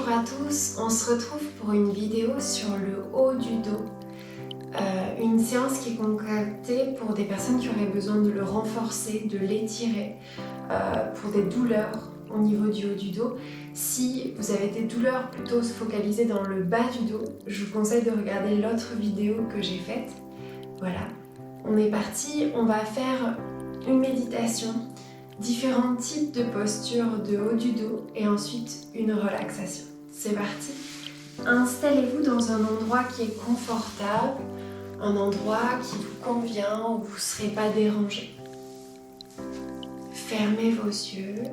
à tous, on se retrouve pour une vidéo sur le haut du dos. Une séance qui est concoctée pour des personnes qui auraient besoin de le renforcer, de l'étirer, pour des douleurs au niveau du haut du dos. Si vous avez des douleurs plutôt focalisées dans le bas du dos, je vous conseille de regarder l'autre vidéo que j'ai faite. Voilà, on est parti, on va faire une méditation, différents types de postures de haut du dos et ensuite une relaxation. C'est parti. Installez-vous dans un endroit qui est confortable, un endroit qui vous convient où vous ne serez pas dérangé. Fermez vos yeux.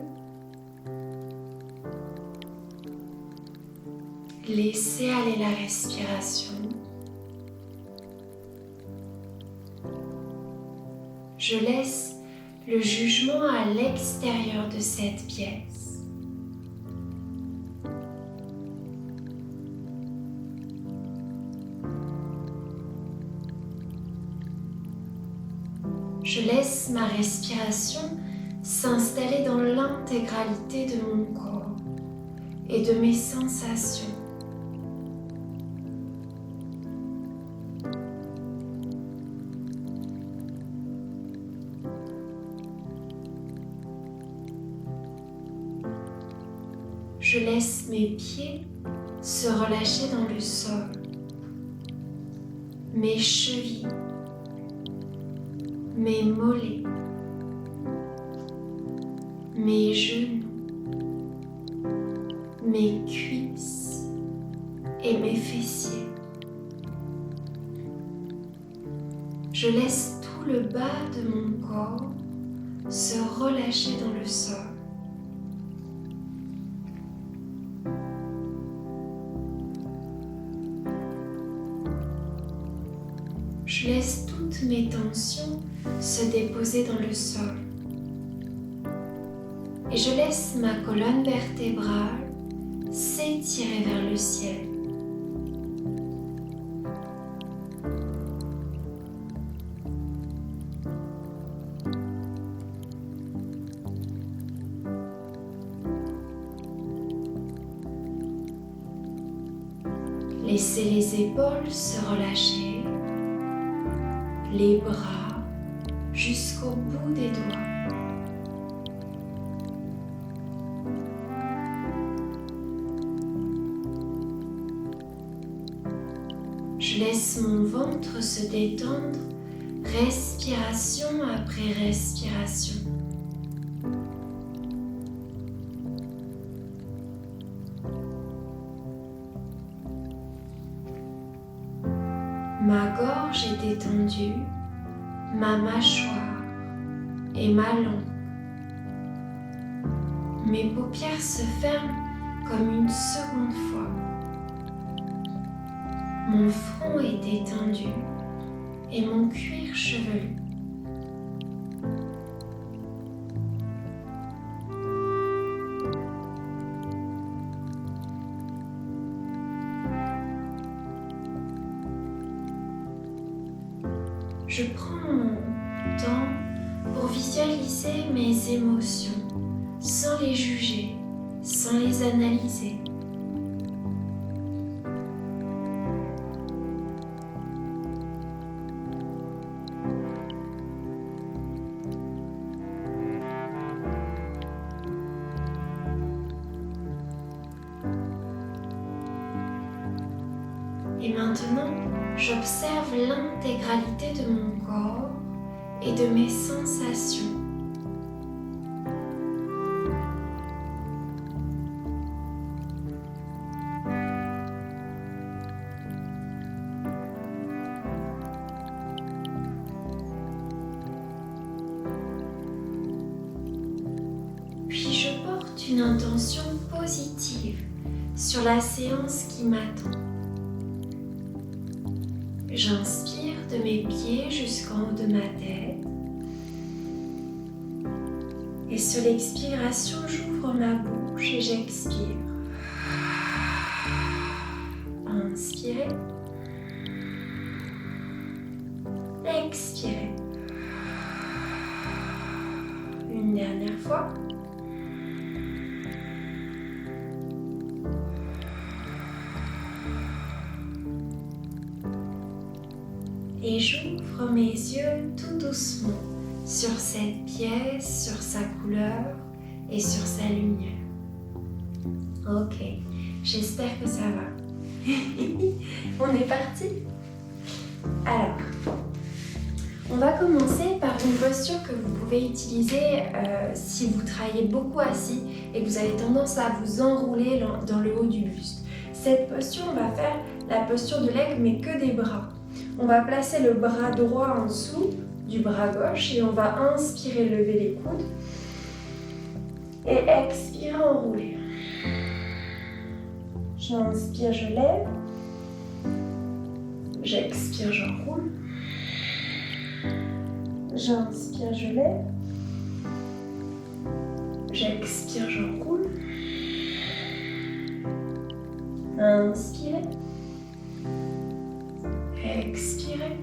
Laissez aller la respiration. Je laisse le jugement à l'extérieur de cette pièce. Je laisse ma respiration s'installer dans l'intégralité de mon corps et de mes sensations. Je laisse mes pieds se relâcher dans le sol, mes chevilles, mes mollets, mes genoux, mes cuisses et mes fessiers. Je laisse tout le bas de mon corps se relâcher dans le sol. Je laisse toutes mes tensions se déposer dans le sol. Et je laisse ma colonne vertébrale s'étirer vers le ciel. Laissez les épaules se relâcher. Les bras jusqu'au bout des doigts. Je laisse mon ventre se détendre, respiration après respiration. Ma gorge est détendue, ma mâchoire et ma langue. Mes paupières se ferment comme une seconde fois. Mon front est détendu et mon cuir chevelu. Je prends mon temps pour visualiser mes émotions sans les juger, sans les analyser. Et maintenant, j'observe l'intégralité de mon corps et de mes sensations. Puis je porte une intention positive sur la séance qui m'attend. J'inspire de mes pieds jusqu'en haut de ma tête. Et sur l'expiration, j'ouvre ma bouche et j'expire. Inspirez. Expirez. Une dernière fois. Et j'ouvre mes yeux tout doucement sur cette pièce, sur sa couleur et sur sa lumière. Ok, j'espère que ça va. On est parti? Alors, on va commencer par une posture que vous pouvez utiliser si vous travaillez beaucoup assis et que vous avez tendance à vous enrouler dans le haut du buste. Cette posture, on va faire la posture de l'aigle mais que des bras. On va placer le bras droit en dessous du bras gauche et on va inspirer, lever les coudes et expirer, enrouler. J'inspire, je lève. J'expire, j'enroule. J'inspire, je lève. J'expire, j'enroule. Inspirez. Expirez.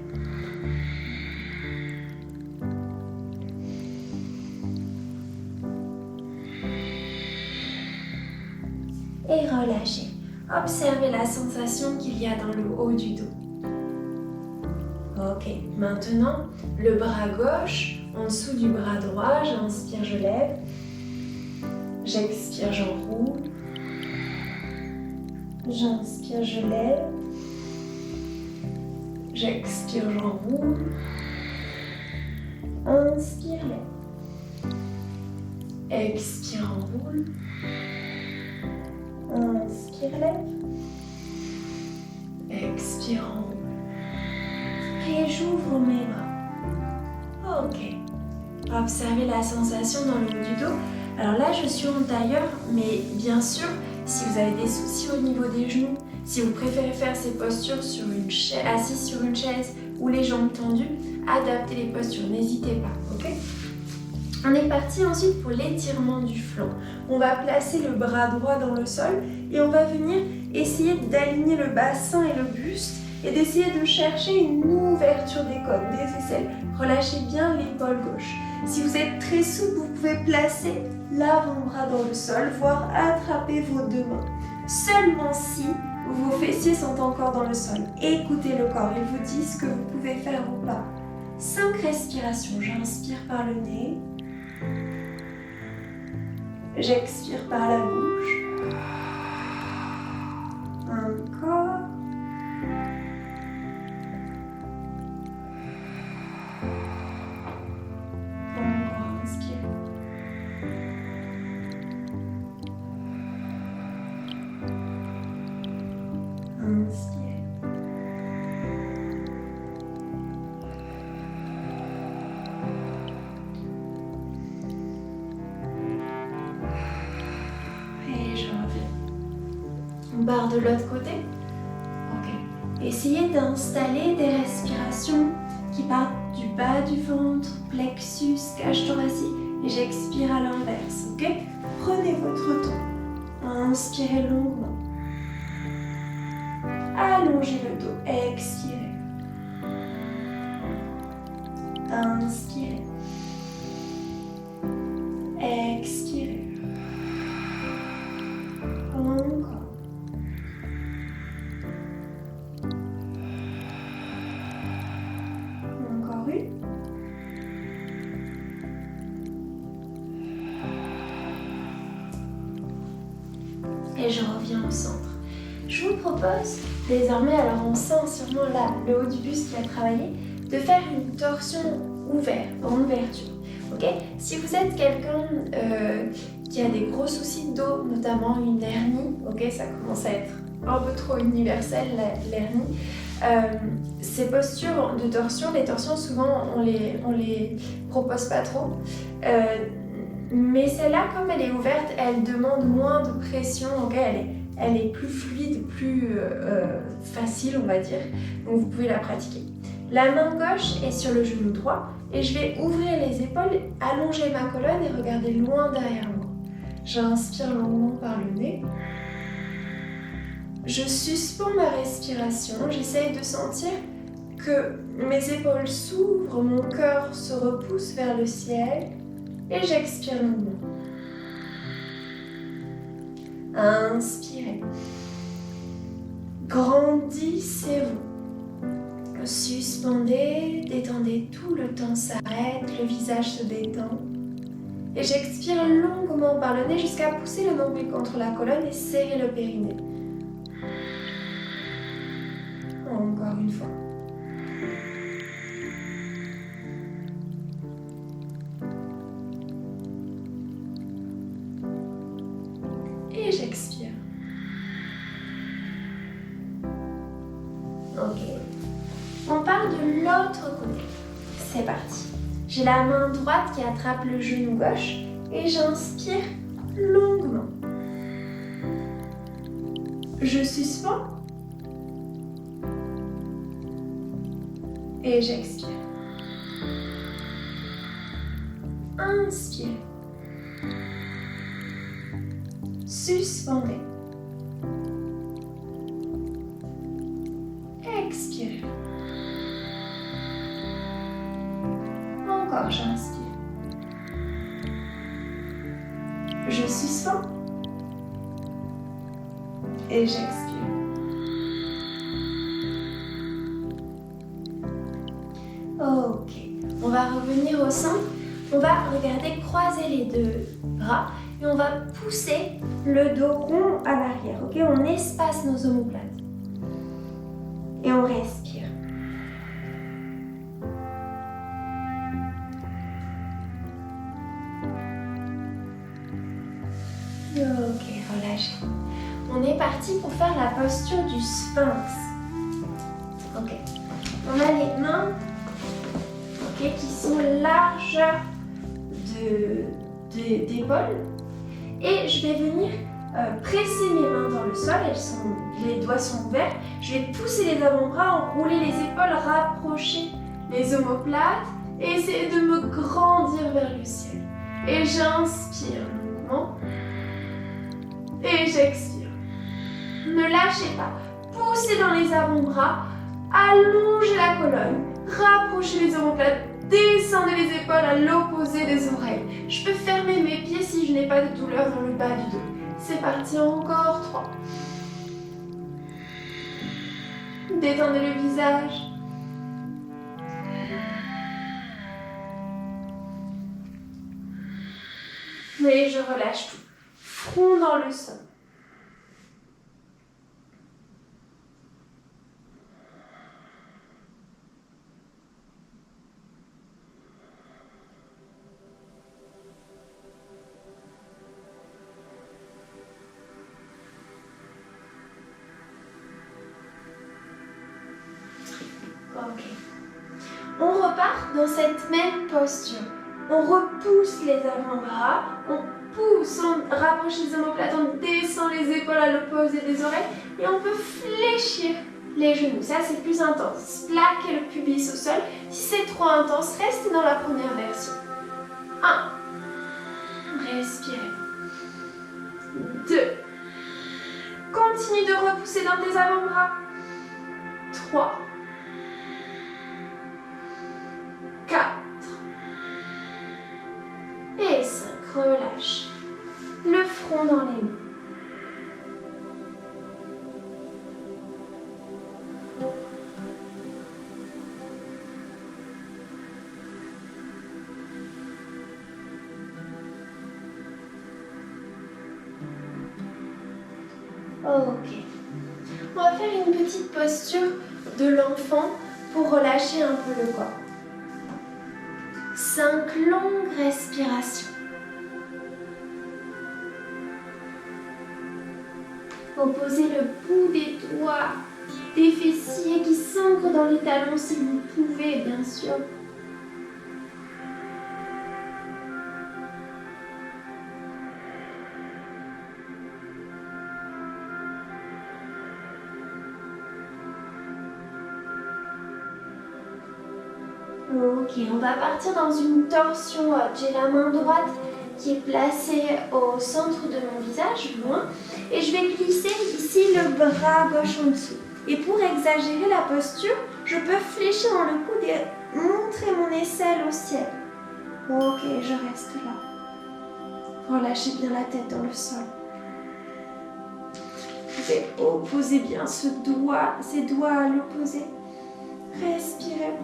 Et relâchez. Observez la sensation qu'il y a dans le haut du dos. Ok, maintenant, le bras gauche en dessous du bras droit, j'inspire, je lève. J'expire, j'enroule. J'inspire, je lève. J'expire, j'enroule. Inspire, lève. Expire, enroule. Inspire, lève. Expire, enroule. Et j'ouvre mes bras. Ok. Observez la sensation dans le haut du dos. Alors là, je suis en tailleur, mais bien sûr, si vous avez des soucis au niveau des genoux, si vous préférez faire ces postures sur assis sur une chaise ou les jambes tendues, adaptez les postures, n'hésitez pas, ok? On est parti ensuite pour l'étirement du flanc. On va placer le bras droit dans le sol et on va venir essayer d'aligner le bassin et le buste et d'essayer de chercher une ouverture des côtes, des aisselles. Relâchez bien l'épaule gauche. Si vous êtes très souple, vous pouvez placer l'avant-bras dans le sol, voire attraper vos deux mains. Seulement si vos fessiers sont encore dans le sol. Écoutez le corps, il vous dit ce que vous pouvez faire ou pas. 5 respirations. J'inspire par le nez. J'expire par la bouche. Encore. Encore, inspire. Inspire. Et je reviens. On part de l'autre côté. Ok. Essayez d'installer des respirations qui partent du bas du ventre, plexus, cage thoracique. Et j'expire à l'inverse. Ok. Prenez votre temps. Inspirez longuement. Allongez le dos. Expirez. Inspirez. Expirez. Encore. Encore une. Et je reviens au centre. Je vous propose désormais, alors on sent sûrement là le haut du buste qui a travaillé, de faire une torsion ouverte, en ouverture. Ok? Si vous êtes quelqu'un qui a des gros soucis de dos, notamment une hernie, ok, ça commence à être un peu trop universel l'hernie. Ces postures de torsion, les torsions souvent on les propose pas trop. Mais celle-là, comme elle est ouverte, elle demande moins de pression, ok, elle est plus fluide, plus facile, on va dire. Donc vous pouvez la pratiquer. La main gauche est sur le genou droit et je vais ouvrir les épaules, allonger ma colonne et regarder loin derrière moi. J'inspire longuement par le nez. Je suspends ma respiration, j'essaye de sentir que mes épaules s'ouvrent, mon cœur se repousse vers le ciel et j'expire longuement. Inspirez. Grandissez-vous. Suspendez, détendez, tout le temps s'arrête, le visage se détend. Et j'expire longuement par le nez jusqu'à pousser le nombril contre la colonne et serrer le périnée. Encore une fois. Et j'expire. Ok. On part de l'autre côté. C'est parti. J'ai la main droite qui attrape le genou gauche et j'inspire longuement. Je suspends et j'expire. Inspire. Suspendez. Expirez. Encore, j'inspire. Je suspends et j'expire. Ok, on va revenir au centre. On va regarder croiser les deux bras et on va pousser le dos rond à l'arrière. Ok, on espace nos omoplates et on respire. Ok, relâchez. On est parti pour faire la posture du sphinx. Ok. On a les mains qui sont largeur d'épaule. Et je vais venir presser mes mains dans le sol. Les doigts sont ouverts. Je vais pousser les avant-bras, enrouler les épaules, rapprocher les omoplates et essayer de me grandir vers le ciel. Et j'inspire longuement. Et j'expire. Ne lâchez pas. Poussez dans les avant-bras. Allongez la colonne. Rapprochez les omoplates. Descendez les épaules à l'opposé des oreilles. Je peux fermer mes pieds si je n'ai pas de douleur dans le bas du dos. C'est parti, encore 3. Détendez le visage. Et je relâche tout. Front dans le sol. Ok. On repart dans cette même posture. On repousse les avant-bras, on pousse, on rapproche les omoplates, on descend les épaules à l'opposé des oreilles et on peut fléchir les genoux. Ça, c'est plus intense. Plaquez le pubis au sol. Si c'est trop intense, restez dans la première version. 1. Respirez. 2. Continue de repousser dans tes avant-bras. 3. 4. Et 5. Relâche. Le front dans les mains. Ok. On va faire une petite posture de l'enfant pour relâcher un peu le corps. 5 longues respirations. Opposez le bout des doigts, des fessiers qui s'ancrent dans les talons si vous pouvez, bien sûr. Ok, on va partir dans une torsion. J'ai la main droite qui est placée au centre de mon visage, loin, et je vais glisser ici le bras gauche en dessous. Et pour exagérer la posture, je peux fléchir dans le coude et montrer mon aisselle au ciel. Ok, je reste là. Relâchez bien la tête dans le sol. Vous pouvez opposer bien ces doigts à l'opposé. Respirez.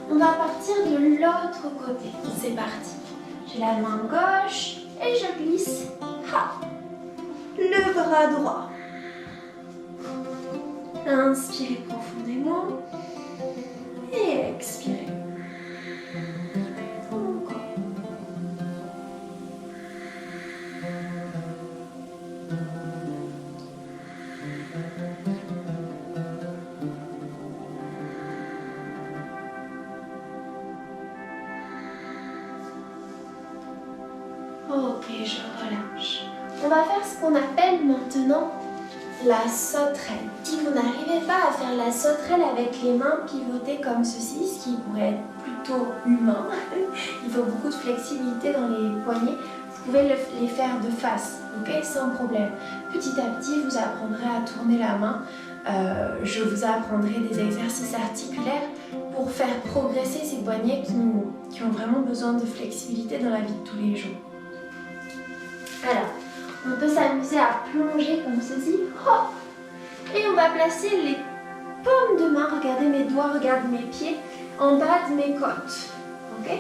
On va partir de l'autre côté. C'est parti. J'ai la main gauche et je glisse. Ha! Le bras droit. Inspirez profondément et expirez. Encore. Ok, je relâche. On va faire ce qu'on appelle maintenant la sauterelle. Si vous n'arrivez pas à faire la sauterelle avec les mains pivotées comme ceci, ce qui pourrait être plutôt humain, il faut beaucoup de flexibilité dans les poignets, vous pouvez les faire de face, ok, sans problème. Petit à petit, vous apprendrez à tourner la main. Je vous apprendrai des exercices articulaires pour faire progresser ces poignets qui ont vraiment besoin de flexibilité dans la vie de tous les jours. Alors, on peut s'amuser à plonger comme ceci. Hop! Et on va placer les paumes de main, regardez mes doigts, regardez mes pieds, en bas de mes côtes. Ok?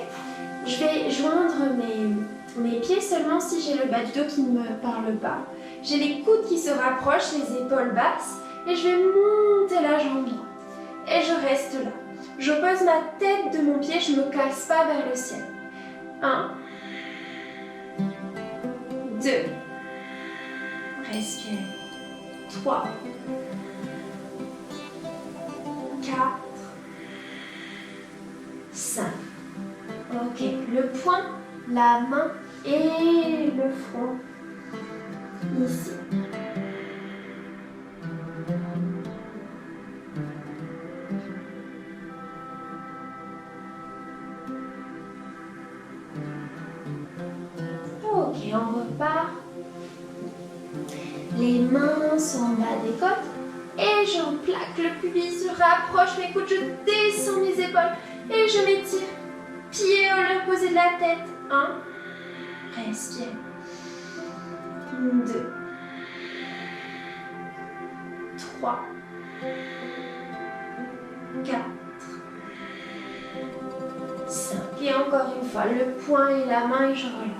Je vais joindre mes pieds seulement si j'ai le bas du dos qui ne me parle pas. J'ai les coudes qui se rapprochent, les épaules basses, et je vais monter la jambe droite. Et je reste là. Je pose ma tête de mon pied, je ne me casse pas vers le ciel. 1, 2, respirez. 3, 4, 5. Ok, le poing, la main et le front ici. Ok, on repart. Les mains sont en bas des côtes et je plaque le pubis, je rapproche mes coudes, je descends mes épaules et je m'étire. Pieds à l'opposé de la tête. 1, respire. 2, 3, 4, 5. Et encore une fois, le poing et la main et je relâche.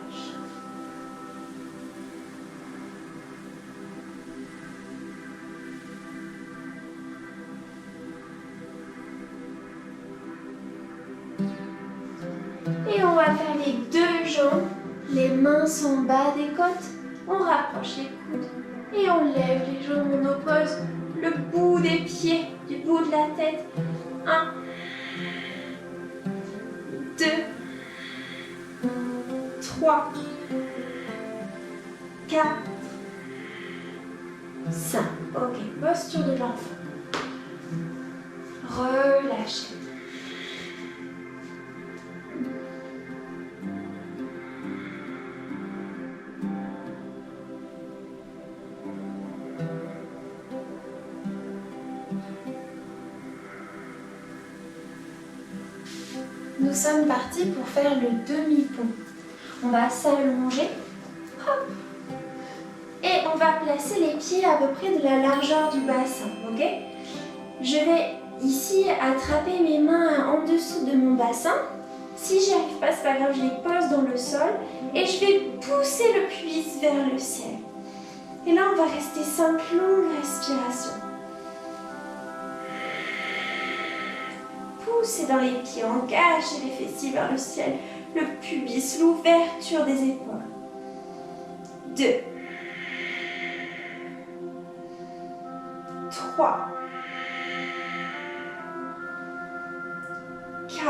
Et on va faire les deux jambes. Les mains sont en bas des côtes. On rapproche les coudes. Et on lève les jambes. On oppose le bout des pieds du bout de la tête. 1, 2, 3, 4, 5. Ok, posture de l'enfant. Relâchez. Nous sommes partis pour faire le demi-pont. On va s'allonger. Hop. Et on va placer les pieds à peu près de la largeur du bassin. Ok? Je vais ici attraper mes mains en dessous de mon bassin. Si j'y arrive pas, c'est pas grave, je les pose dans le sol. Et je vais pousser le pubis vers le ciel. Et là, on va rester 5 longues respirations. Poussez dans les pieds, engagez les fessiers vers le ciel, le pubis, l'ouverture des épaules. 2, 3, 4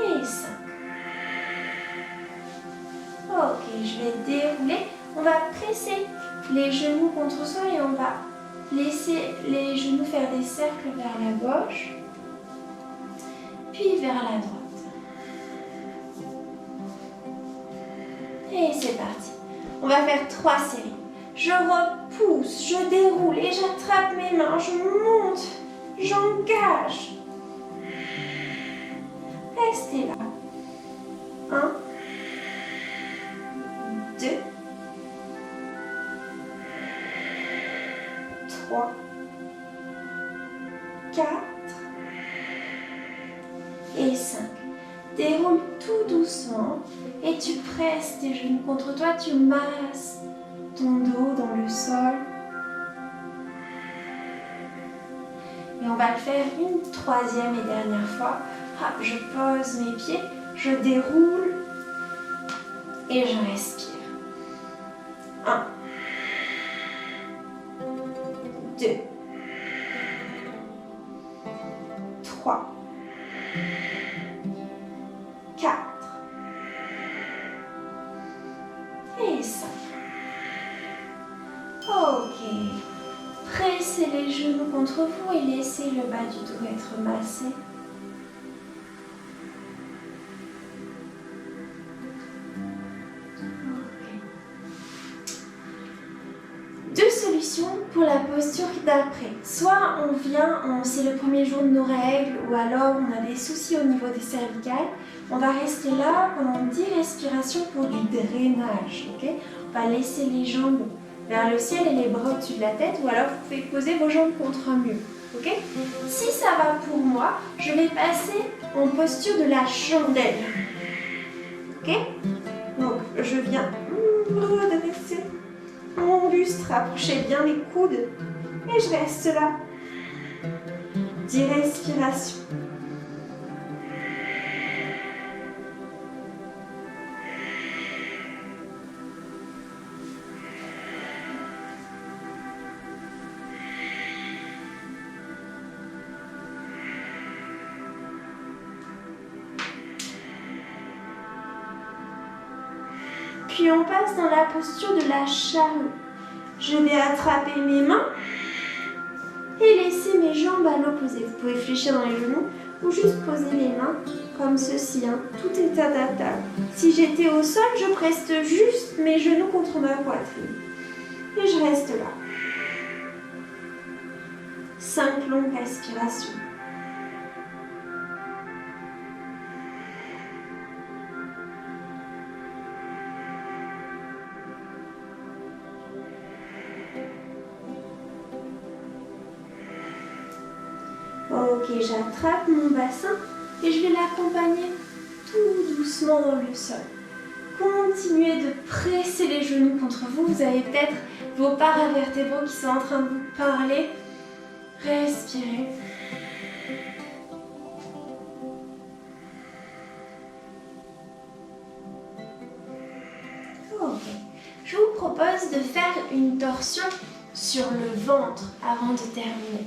et 5. Ok, je vais dérouler. On va presser les genoux contre soi et on va laisser les genoux faire des cercles vers la gauche, puis vers la droite. Et c'est parti. On va faire 3 séries. Je repousse, je déroule et j'attrape mes mains, je monte, j'engage. Restez là. 1, 2, 3, 4 et 5. Déroule tout doucement et tu presses tes genoux contre toi, tu masses ton dos dans le sol. Et on va le faire une troisième et dernière fois. Je pose mes pieds, je déroule et je respire. 1, 2, 3, 4 et 5. Ok. Pressez les genoux contre vous et laissez le bas du dos être massé. Deux solutions pour la posture d'après. Soit c'est le premier jour de nos règles ou alors on a des soucis au niveau des cervicales. On va rester là pendant 10 respirations pour du drainage. Okay, on va laisser les jambes vers le ciel et les bras au-dessus de la tête, ou alors vous pouvez poser vos jambes contre un mur. Okay, si ça va pour moi, je vais passer en posture de la chandelle. Okay, donc je viens redresser mon buste, rapprochez bien les coudes et je reste là. 10 respirations. Puis on passe dans la posture de la charrue. Je vais attraper mes mains et laisser mes jambes à l'opposé. Vous pouvez fléchir dans les genoux ou juste poser les mains comme ceci. Tout est adaptable. Si j'étais au sol, je presse juste mes genoux contre ma poitrine. Et je reste là. 5 longues respirations. Ok, j'attrape mon bassin et je vais l'accompagner tout doucement dans le sol. Continuez de presser les genoux contre vous. Vous avez peut-être vos paravertébraux qui sont en train de vous parler. Respirez. Ok. Je vous propose de faire une torsion sur le ventre avant de terminer.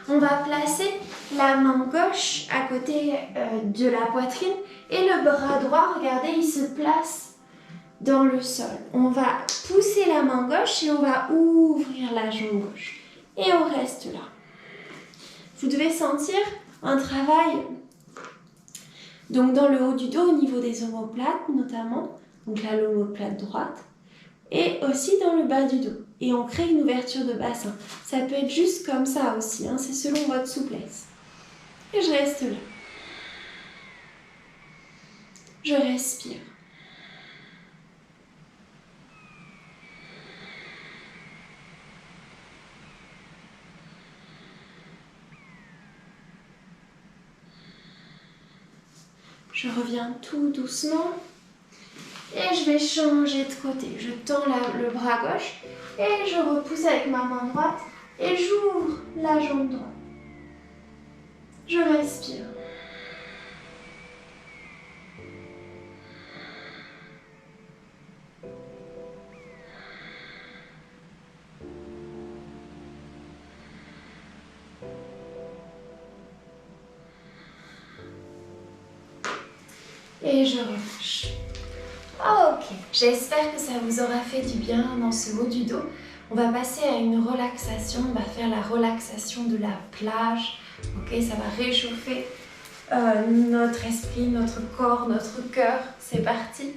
On va placer la main gauche à côté de la poitrine et le bras droit, regardez, il se place dans le sol. On va pousser la main gauche et on va ouvrir la jambe gauche. Et on reste là. Vous devez sentir un travail donc dans le haut du dos, au niveau des omoplates notamment, donc là l'omoplate droite, et aussi dans le bas du dos. Et on crée une ouverture de bassin. Ça peut être juste comme ça aussi, c'est selon votre souplesse. Et je reste là. Je respire. Je reviens tout doucement. Et je vais changer de côté. Je tends le bras gauche et je repousse avec ma main droite et j'ouvre la jambe droite. Je respire. Et je relâche. Ok, j'espère que ça vous aura fait du bien dans ce haut du dos. On va passer à une relaxation, on va faire la relaxation de la plage. Ok, ça va réchauffer notre esprit, notre corps, notre cœur. C'est parti.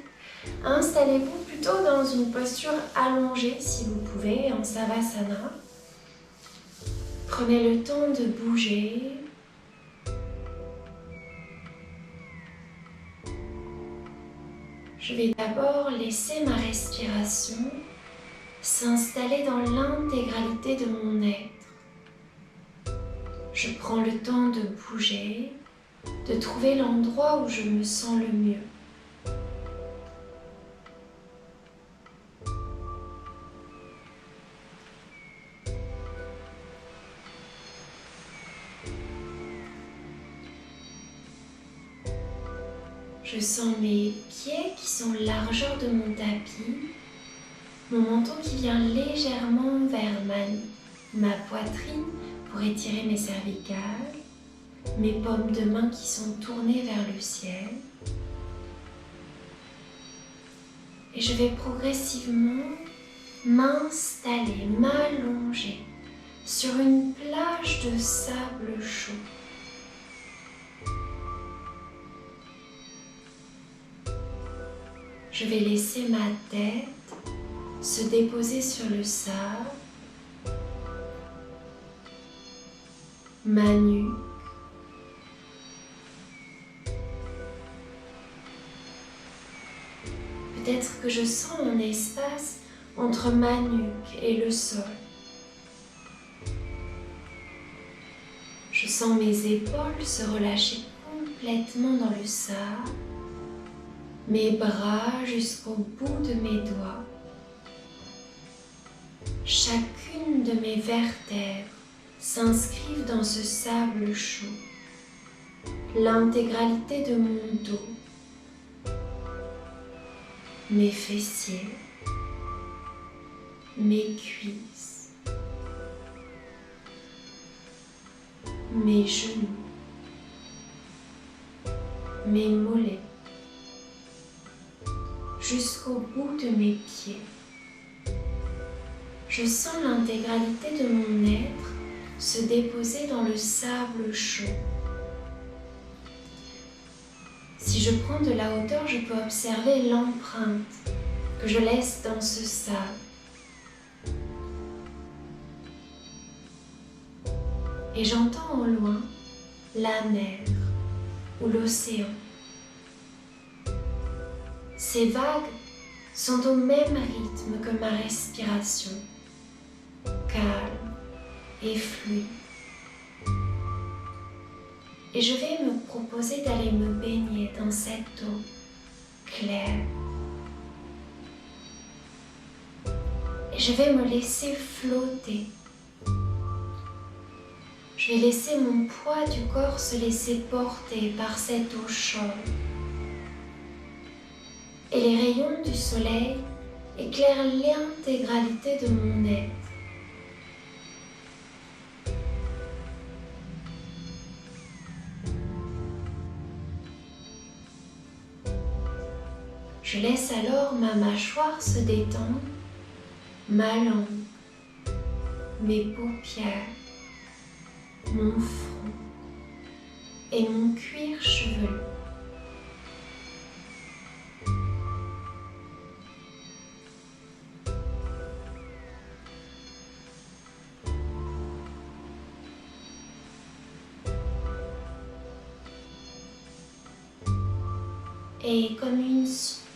Installez-vous plutôt dans une posture allongée si vous pouvez, en Savasana. Prenez le temps de bouger. Je vais d'abord laisser ma respiration s'installer dans l'intégralité de mon être. Je prends le temps de bouger, de trouver l'endroit où je me sens le mieux. Je sens mes pieds qui sont largeur de mon tapis, mon menton qui vient légèrement vers ma poitrine pour étirer mes cervicales, mes paumes de main qui sont tournées vers le ciel. Et je vais progressivement m'installer, m'allonger sur une plage de sable chaud. Je vais laisser ma tête se déposer sur le sable, ma nuque, peut-être que je sens un espace entre ma nuque et le sol. Je sens mes épaules se relâcher complètement dans le sable, mes bras jusqu'au bout de mes doigts. Chacune de mes vertèbres s'inscrivent dans ce sable chaud. L'intégralité de mon dos, mes fessiers, mes cuisses, mes genoux, mes mollets, jusqu'au bout de mes pieds. Je sens l'intégralité de mon être se déposer dans le sable chaud. Si je prends de la hauteur, je peux observer l'empreinte que je laisse dans ce sable. Et j'entends au loin la mer ou l'océan. Ces vagues sont au même rythme que ma respiration, calme et fluide. Et je vais me proposer d'aller me baigner dans cette eau claire. Et je vais me laisser flotter. Je vais laisser mon poids du corps se laisser porter par cette eau chaude. Et les rayons du soleil éclairent l'intégralité de mon être. Je laisse alors ma mâchoire se détendre, ma langue, mes paupières, mon front et mon cuir chevelu.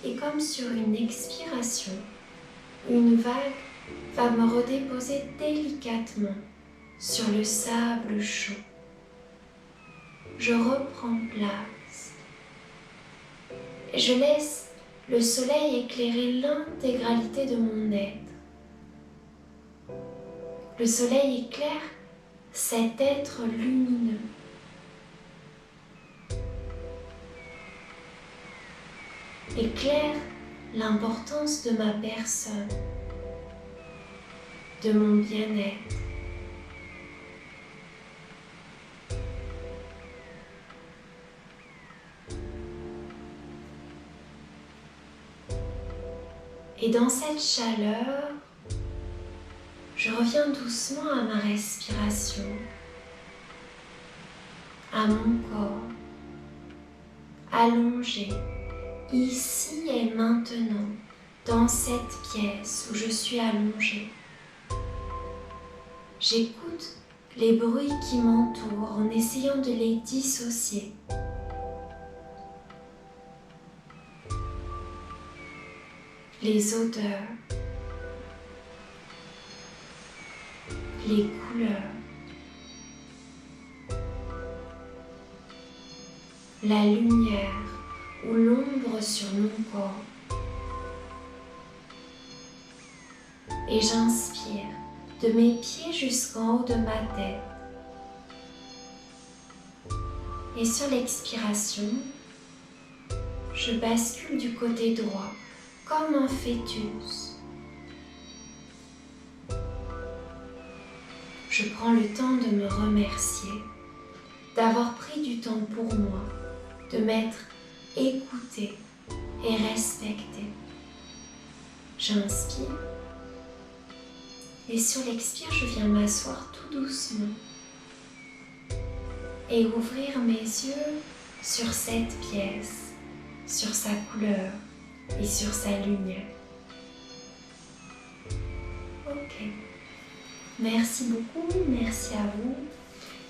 Et comme sur une expiration, une vague va me redéposer délicatement sur le sable chaud. Je reprends place et je laisse le soleil éclairer l'intégralité de mon être. Le soleil éclaire cet être lumineux. Éclaire l'importance de ma personne, de mon bien-être. Et dans cette chaleur, je reviens doucement à ma respiration, à mon corps, allongé, ici et maintenant, dans cette pièce où je suis allongée. J'écoute les bruits qui m'entourent en essayant de les dissocier. les odeurs, les couleurs, la lumière ou l'ombre sur mon corps. Et j'inspire de mes pieds jusqu'en haut de ma tête. Et sur l'expiration, je bascule du côté droit comme un fœtus. Je prends le temps de me remercier, d'avoir pris du temps pour moi, de m'être écoutée et respectée. J'inspire et sur l'expire, je viens m'asseoir tout doucement et ouvrir mes yeux sur cette pièce, sur sa couleur et sur sa lumière. Ok. Merci beaucoup, merci à vous.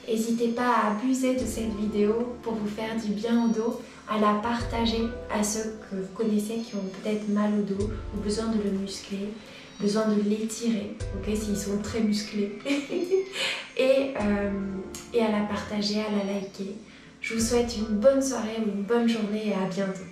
N'hésitez pas à abuser de cette vidéo pour vous faire du bien au dos, à la partager à ceux que vous connaissez qui ont peut-être mal au dos ou besoin de le muscler, besoin de l'étirer, ok, s'ils sont très musclés. et à la partager, à la liker. Je vous souhaite une bonne soirée ou une bonne journée et à bientôt.